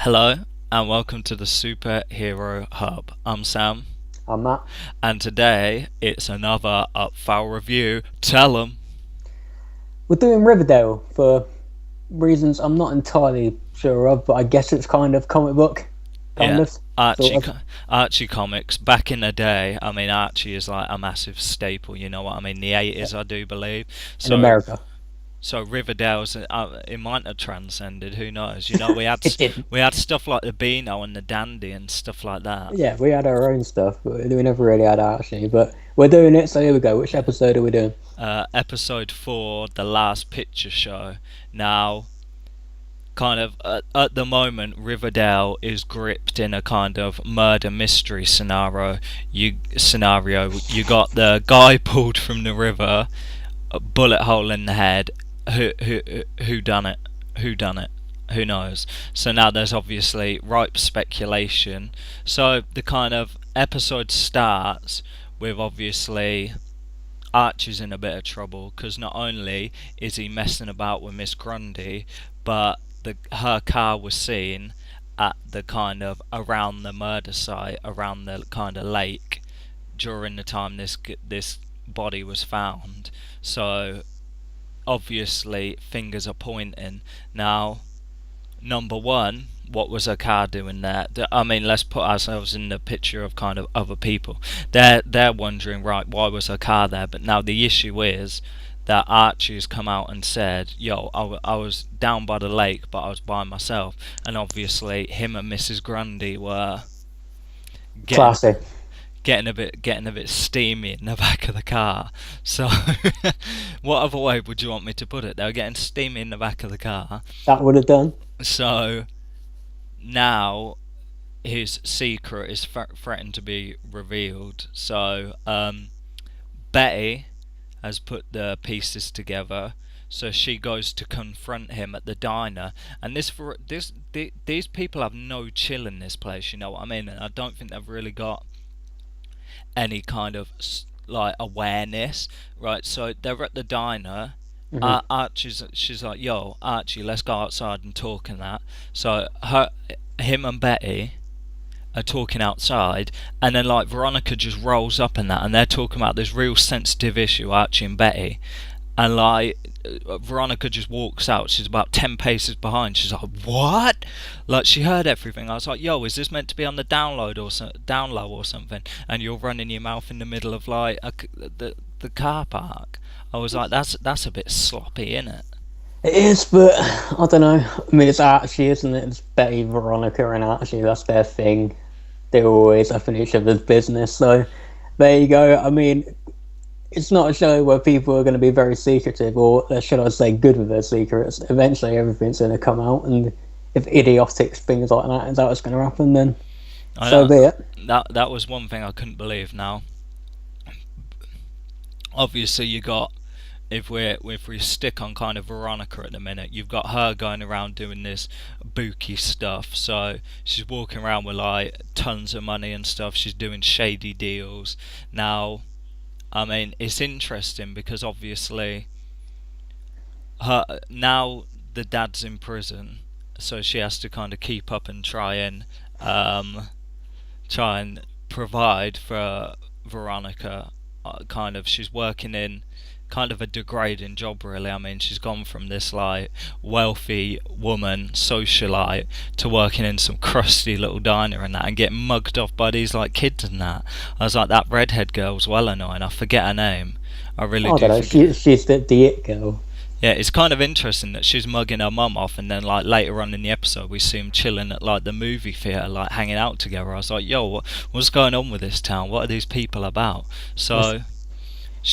Hello and welcome to the Superhero Hub. I'm Sam, I'm Matt. and today it's another Upfoul review. Tell 'em. We're doing Riverdale for reasons I'm not entirely sure of, but I guess it's kind of comic book, kind Yeah, of, Archie, sort of, Archie comics. Back in the day, I mean, Archie is like a massive staple. You know what I mean? The yeah, 80s, I do believe. in So, America. so Riverdale's it might have transcended. Who knows? You know, It didn't. we had stuff like the Beano and the Dandy and stuff like that. Yeah, we had our own stuff, but we never really had Archie. But we're doing it, so here we go. Which episode are we doing? Episode 4, the last picture show. Now, kind of at the moment, Riverdale is gripped in a kind of murder mystery scenario. You got the guy pulled from the river, a bullet hole in the head. Who done it? Who done it? Who knows? So now there's obviously ripe speculation. So the kind of episode starts with obviously Archie's in a bit of trouble because not only is he messing about with Miss Grundy, but her car was seen at the kind of around the murder site, around the kind of lake during the time this body was found. So obviously fingers are pointing now. Number one, what was her car doing there? I mean, let's put ourselves in the picture of kind of other people. They're wondering, right, why was her car there? But now the issue is that Archie's come out and said, yo, I was down by the lake, but I was by myself. And obviously him and Mrs. Grundy were getting Classic. getting a bit steamy in the back of the car. So what other way would you want me to put it? They were getting steamy in the back of the car. That would have done. So now his secret is threatened to be revealed. So Betty has put the pieces together. So she goes to confront him at the diner, and these people have no chill in this place. You know what I mean? And I don't think they've really got any kind of like awareness, right? So they're at the diner. Hmm. She's like, "Yo, Archie, let's go outside and talk and that." So him and Betty are talking outside, and then like Veronica just rolls up in that, and they're talking about this real sensitive issue, Archie and Betty, and like Veronica just walks out. She's about 10 paces behind. She's like, "What?" Like she heard everything. I was like, "Yo, is this meant to be on the down low or something?" And you're running your mouth in the middle of like the car park. I was like, "That's a bit sloppy, isn't it?" It is, but I don't know. I mean, it's Archie, isn't it? It's Betty, Veronica, and Archie. That's their thing. They're always up in each other's business. So there you go. I mean, it's not a show where people are going to be very secretive, or should I say, good with their secrets. Eventually, everything's going to come out, and if idiotic things like that is how it's going to happen, then I so know be it. that was one thing I couldn't believe. Now, obviously, you got if we stick on kind of Veronica at the minute, you've got her going around doing this booky stuff. So she's walking around with like tons of money and stuff. She's doing shady deals. Now, I mean, it's interesting because obviously her now the dad's in prison, so she has to kind of keep up and um, try and provide for Veronica. Kind of, she's working in kind of a degrading job, really. I mean, she's gone from this like wealthy woman socialite to working in some crusty little diner and that, and getting mugged off by these like kids and that. I was like, that redhead girl's well annoying. I forget her name. I really I don't do know. forget. She's the it girl. Yeah, it's kind of interesting that she's mugging her mum off, and then like later on in the episode, we see them chilling at like the movie theater, like hanging out together. I was like, "Yo, what's going on with this town? What are these people about?" It's So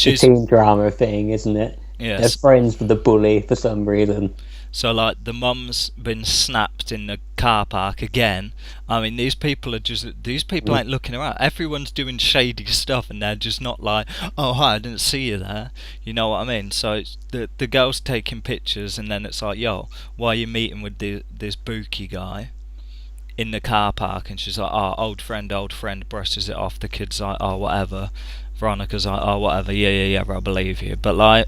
the she's teen drama thing, isn't it? They're yes. friends with the bully for some reason. So like the mum's been snapped in the car park again. I mean, these people Mm. ain't looking around. Everyone's doing shady stuff, and they're just not like, "Oh hi, I didn't see you there." You know what I mean? So it's the girl's taking pictures, and then it's like, "Yo, why are you meeting with this bookie guy in the car park?" And she's like, "Oh, old friend," brushes it off. The kid's like, "Oh, whatever." Veronica's like, "Oh, whatever. Yeah, yeah, yeah, I believe you." But like,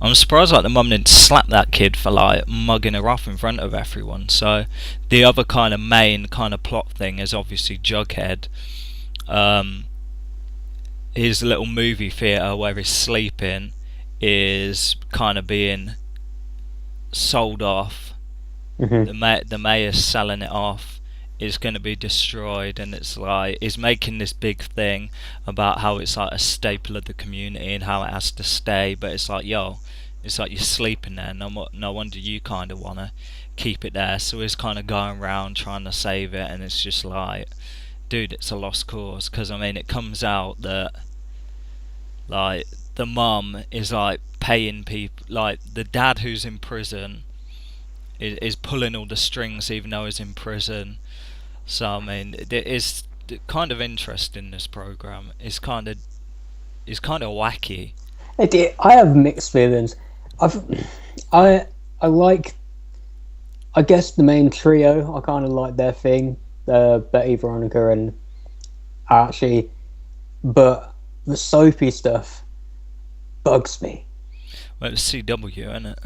I'm surprised like the mum didn't slap that kid for like mugging her off in front of everyone. So the other kind of main kind of plot thing is obviously Jughead. His little movie theatre where he's sleeping is kind of being sold off. The mayor's selling it off. It's going to be destroyed, and it's like he's making this big thing about how it's like a staple of the community and how it has to stay. But it's like, yo, it's like you're sleeping there. No wonder you kind of want to keep it there. So he's kind of going around trying to save it, and it's just like, dude, it's a lost cause. Because I mean, it comes out that like the mum is like paying people, like the dad who's in prison is pulling all the strings even though he's in prison. So I mean, it is kind of interesting. This program is kind of wacky. I have mixed feelings. I like. I guess the main trio. I kind of like their thing, Betty, Veronica, and Archie. But the soapy stuff bugs me. Well, it's CW, isn't it?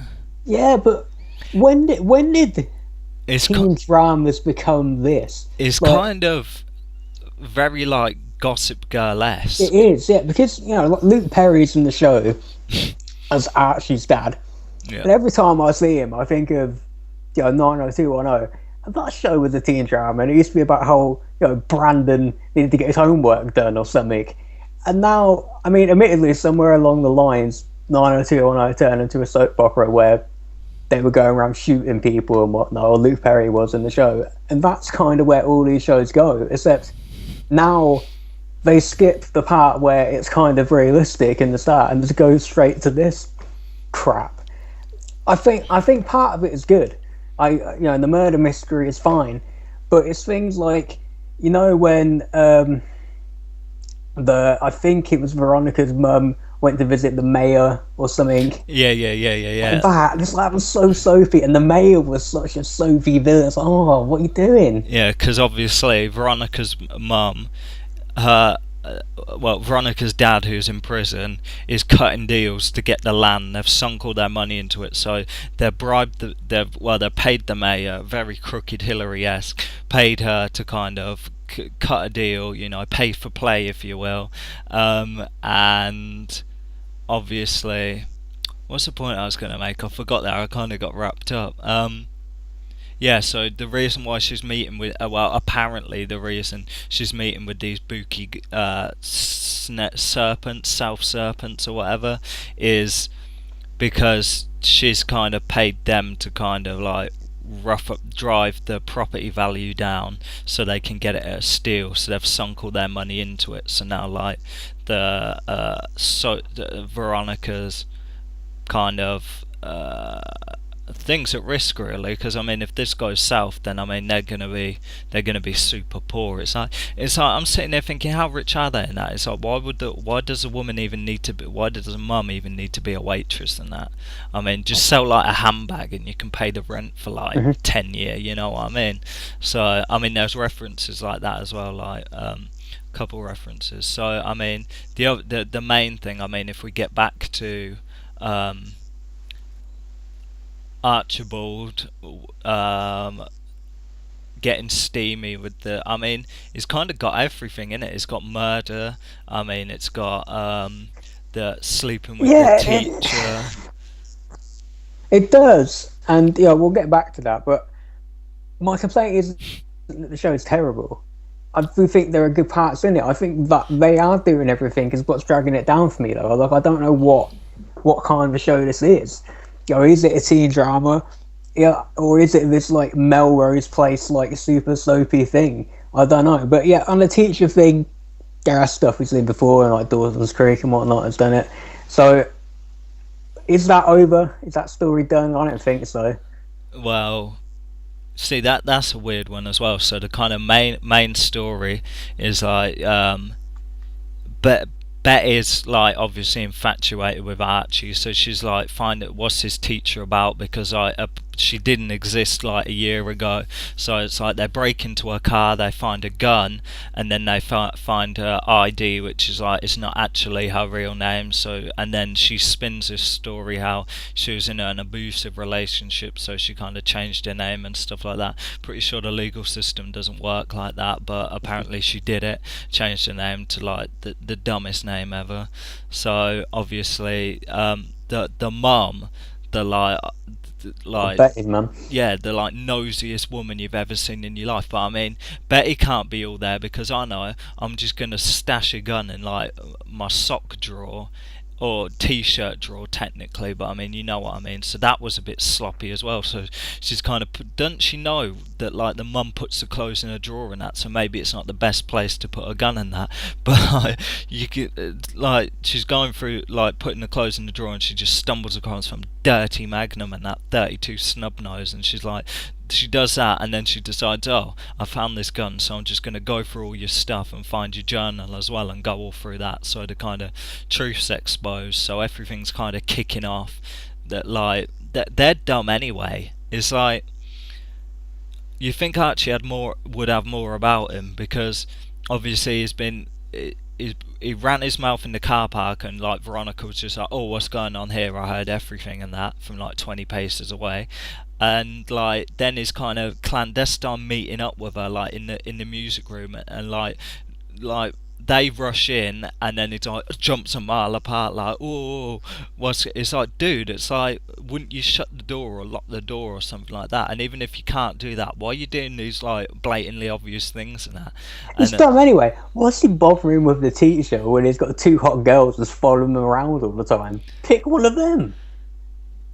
Yeah, but when did teen dramas become this? It's like, kind of very like Gossip Girl-esque. It is, yeah, because like Luke Perry's in the show as Archie's dad. Yeah. And every time I see him, I think of 90210. And that show was a teen drama, and it used to be about how Brandon needed to get his homework done or something. And now, I mean, admittedly, somewhere along the lines, 90210 turned into a soap opera where they were going around shooting people and whatnot, or Luke Perry was in the show. And that's kind of where all these shows go, except now they skip the part where it's kind of realistic in the start and just go straight to this crap. I think part of it is good. The murder mystery is fine, but it's things like, when I think it was Veronica's mum went to visit the mayor or something. Yeah. And that was so soapy, and the mayor was such a soapy villain. It's like, oh, what are you doing? Yeah, because obviously Veronica's mum, Veronica's dad, who's in prison, is cutting deals to get the land. They've sunk all their money into it, so they they paid the mayor, very crooked Hillary-esque, paid her to kind of cut a deal, pay for play, if you will, and obviously, what's the point I was going to make? I forgot that. I kind of got wrapped up. Yeah, so the reason why she's meeting with, apparently the reason she's meeting with these spooky serpents, South Serpents or whatever, is because she's kind of paid them to kind of like drive the property value down so they can get it at a steal. So they've sunk all their money into it. So now like the Veronica's kind of things at risk, really, because I mean, if this goes south, then I mean they're gonna be super poor. It's like I'm sitting there thinking, how rich are they in that? It's like, why does a woman even need to be? Why does a mum even need to be a waitress in that? I mean, just sell like a handbag and you can pay the rent for like 10 years. You know what I mean? So I mean, there's references like that as well, like couple references. So I mean, the main thing, I mean, if we get back to Archibald getting steamy with the, I mean, it's kind of got everything in it. It's got murder, I mean, it's got the sleeping with the teacher. It does, and we'll get back to that, but my complaint is that the show is terrible. I do think there are good parts in it. I think that they are doing everything is what's dragging it down for me, though. Like, I don't know what kind of a show this is. Is it a teen drama? Yeah, or is it this like Melrose Place like super soapy thing? I don't know. But yeah, on the teacher thing, there are stuff we've seen before, and like Dawson's Creek and whatnot has done it. So is that over? Is that story done? I don't think so. Well, see, that's a weird one as well. So the kind of main story is like Betty's like obviously infatuated with Archie, so she's like, find it, what's his teacher about, because she didn't exist like a year ago. So it's like they break into her car, they find a gun, and then they find her ID, which is like it's not actually her real name. So and then she spins this story how she was in an abusive relationship, so she kind of changed her name and stuff like that. Pretty sure the legal system doesn't work like that, but apparently she did it, changed her name to like the dumbest name ever. So obviously, the mum, the like Betty, man. yeah, the like nosiest woman you've ever seen in your life. But I mean, Betty can't be all there because I know I'm just gonna stash a gun in like my sock drawer or t-shirt drawer technically, but I mean you know what I mean. So that was a bit sloppy as well. So she's kind of doesn't she know that like the mum puts the clothes in a drawer and that, so maybe it's not the best place to put a gun in that. But like, you could like she's going through like putting the clothes in the drawer and she just stumbles across some dirty Magnum and that 32 snub nose, and she's like she does that and then she decides, oh, I found this gun, so I'm just going to go through all your stuff and find your journal as well and go all through that, so the kind of truth's exposed, so everything's kind of kicking off. That like they're dumb anyway. It's like you think Archie would have more about him, because obviously he ran his mouth in the car park and like Veronica was just like, oh, what's going on here, I heard everything and that from like 20 paces away. And like then his kind of clandestine meeting up with her like in the music room, and like they rush in and then it's like jumps a mile apart like, oh, it's like, dude, it's like, wouldn't you shut the door or lock the door or something like that? And even if you can't do that, why are you doing these like blatantly obvious things and that? It's dumb anyway. What's he bothering with the teacher when he's got two hot girls just following him around all the time? Pick one of them.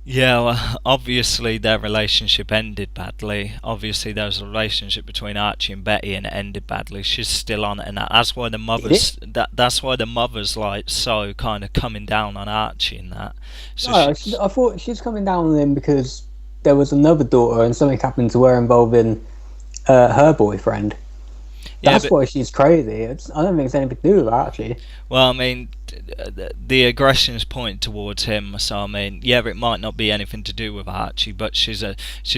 Yeah, well, obviously their relationship ended badly. Obviously there was a relationship between Archie and Betty and it ended badly. She's still on it, and that's why the mother's like so kind of coming down on Archie and that. So No, I thought she's coming down on him because there was another daughter and something happened to her involving her boyfriend. That's why she's crazy. I don't think it's anything to do with Archie. Well, I mean, the aggression is pointed towards him, so I mean, yeah, it might not be anything to do with Archie, but she's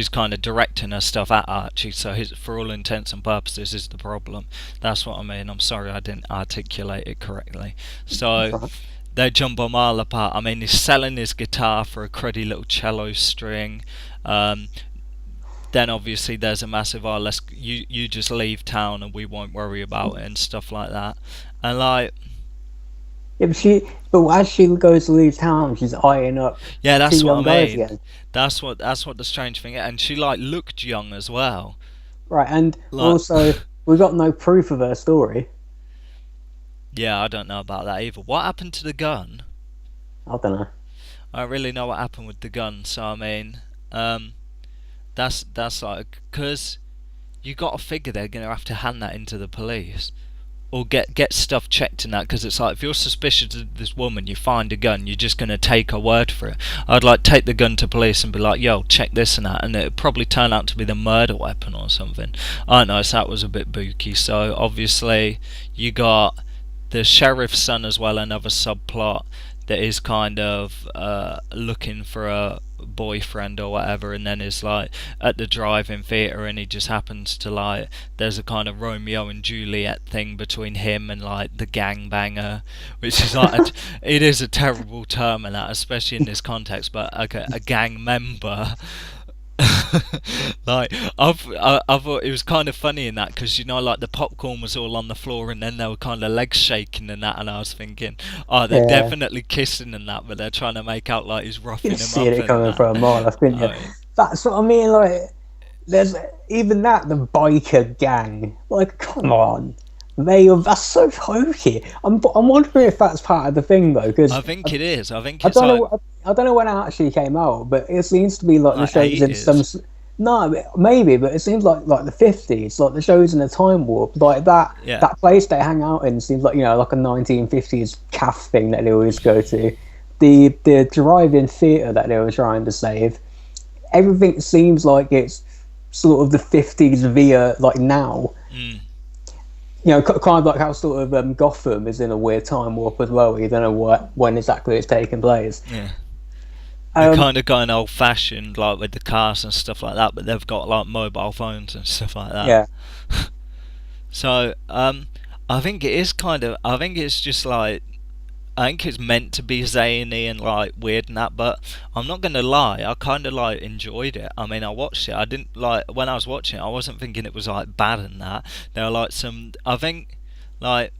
kind of directing her stuff at Archie, so for all intents and purposes is the problem. That's what I mean. I'm sorry I didn't articulate it correctly. So they jump a mile apart. I mean, he's selling his guitar for a cruddy little cello string. Then obviously there's a massive, oh, you just leave town and we won't worry about it and stuff like that. And like, yeah, but as she goes to leave town, she's eyeing up. Yeah, that's two what young I guys mean. again. That's what the strange thing is. And she like looked young as well. Right, and Like, also we got no proof of her story. yeah, I don't know about that either. What happened to the gun? I don't know. I don't really know what happened with the gun. So I mean, that's like, because you got to figure they're gonna have to hand that into the police or get stuff checked in that, because it's like if you're suspicious of this woman, you find a gun, you're just gonna take her word for it. I'd like take the gun to police and be like, yo, check this and that, and it'd probably turn out to be the murder weapon or something. I don't know, so that was a bit booky. So obviously you got the sheriff's son as well, another subplot that is kind of looking for a boyfriend or whatever, and then is like at the drive-in theatre and he just happens to like, there's a kind of Romeo and Juliet thing between him and like the gangbanger, which is like it is a terrible term and that, especially in this context, but okay, a gang member. Like I thought it was kind of funny in that, because you know, like the popcorn was all on the floor and then they were kind of legs shaking and that, and I was thinking, oh, they're definitely kissing and that, but they're trying to make out like he's roughing him up. See it coming from a mile off, couldn't you? That's what I mean. Like, there's even that, the biker gang. Like, come on, that's so hokey. I'm wondering if that's part of the thing though, because I think it is. I think I it's I don't know when it actually came out, but it seems to be like the shows in 80s. some. No, maybe, but it seems like the 50s, like the shows in a time warp, like that. Yeah. That place they hang out in seems like, you know, like a 1950s calf thing that they always go to. The drive-in theatre that they were trying to save, everything seems like it's sort of the 50s via like now. Mm. You know, kind of like how sort of Gotham is in a weird time warp as well. You don't know when exactly it's taking place. Yeah. They're Um, kind of going old fashioned, like with the cars and stuff like that, but they've got like mobile phones and stuff like that. yeah, So, I think it is kind of. I think it's just like. I think it's meant to be zany and like weird and that, but I'm not gonna lie, I kind of like enjoyed it. I mean, I watched it. I didn't like when I was watching it. I wasn't thinking it was like bad and that. There were like some. I think like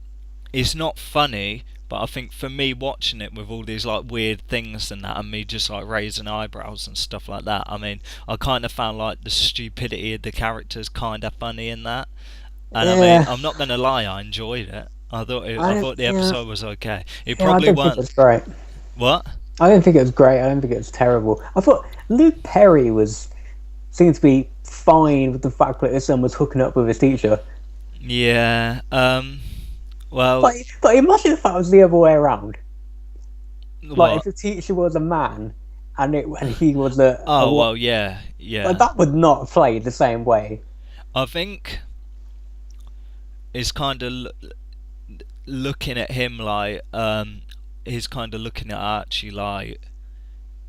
it's not funny, but I think for me watching it with all these like weird things and that, and me just like raising eyebrows and stuff like that. I mean, I kind of found like the stupidity of the characters kind of funny in that. And I mean, yeah. I'm not gonna lie, I enjoyed it. I I thought the yeah, episode was okay. It yeah. I probably don't think it weren't. was great. What? I don't think it was great. I don't think it was terrible. I thought Luke Perry seemed to be fine with the fact that his son was hooking up with his teacher. Yeah. Well. But imagine if that was the other way around. Like if What? the teacher was a man and he was Oh well. Yeah. like Yeah. that would not play the same way. I think it's kind of looking at him like he's kind of looking at Archie like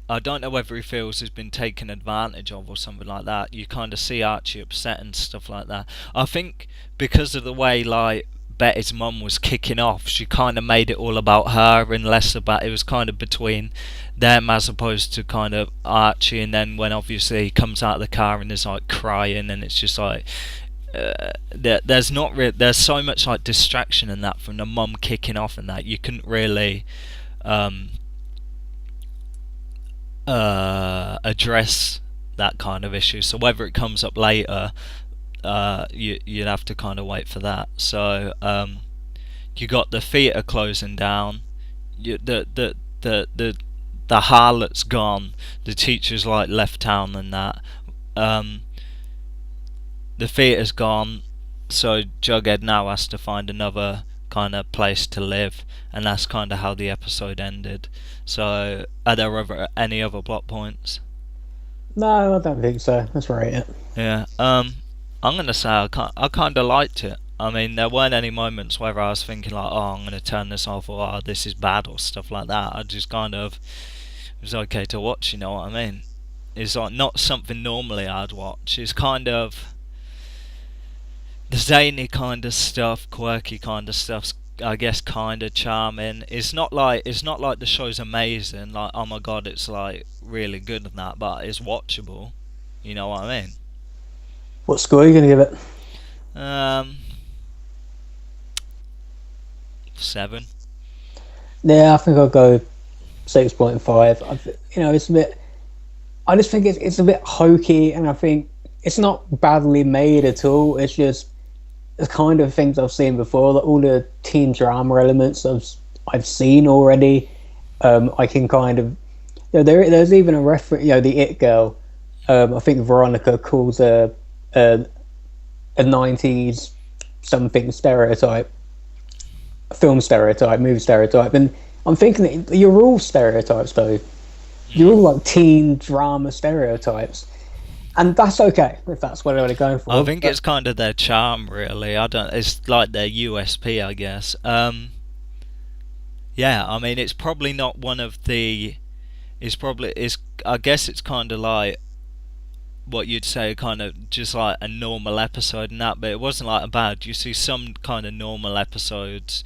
I don't know whether he feels he's been taken advantage of or something like that. You kind of see Archie upset and stuff like that. I think because of the way like Betty's mum was kicking off, she kind of made it all about her and less about it was kind of between them as opposed to kind of Archie. And then when obviously he comes out of the car and is like crying, and it's just like there's not there's so much like distraction in that from the mum kicking off and that you couldn't really um, address that kind of issue. So whether it comes up later, you'd have to kind of wait for that. So you got the theatre closing down. The harlot's gone. The teacher's like left town and that. Um, the theatre's gone, so Jughead now has to find another kind of place to live, and that's kind of how the episode ended. So, are there any other plot points? No, I don't think so. That's right. Yeah. I'm gonna say I kind of liked it. I mean, there weren't any moments where I was thinking like, oh, I'm gonna turn this off or oh, this is bad or stuff like that. I just kind of it was okay to watch. You know what I mean? It's like not something normally I'd watch. It's kind of the zany kind of stuff, quirky kind of stuff. I guess kind of charming. It's not like the show's amazing. Like oh my god, it's like really good and that, but it's watchable. You know what I mean? What score are you going to give it? 7. Yeah, I think I'll go 6.5. It's a bit. I just think it's a bit hokey, and I think it's not badly made at all. It's just the kind of things I've seen before. That all the teen drama elements I've seen already. I can kind of. There's even a reference. The It Girl. I think Veronica calls a 90s something stereotype, film stereotype, movie stereotype, and I'm thinking that you're all stereotypes though. You're all like teen drama stereotypes, and that's okay if that's what they're going for. I think it's kind of their charm, really. I don't. It's like their USP, I guess. Yeah, I mean, it's probably not one of the. It's. I guess it's kind of like what you'd say, kind of just like a normal episode and that, but it wasn't like a bad. You see some kind of normal episodes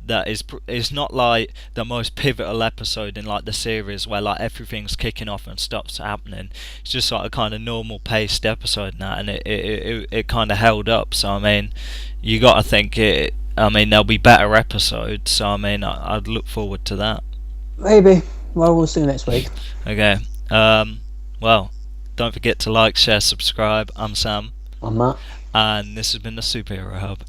that is not like the most pivotal episode in like the series where like everything's kicking off and stuff's happening. It's just like a kind of normal paced episode and that, and it kind of held up. So I mean, you got to think it. I mean, there'll be better episodes. So I mean, I'd look forward to that. Maybe. Well, we'll see you next week. Okay. Well, don't forget to like, share, subscribe. I'm Sam. I'm Matt. And this has been the Superhero Hub.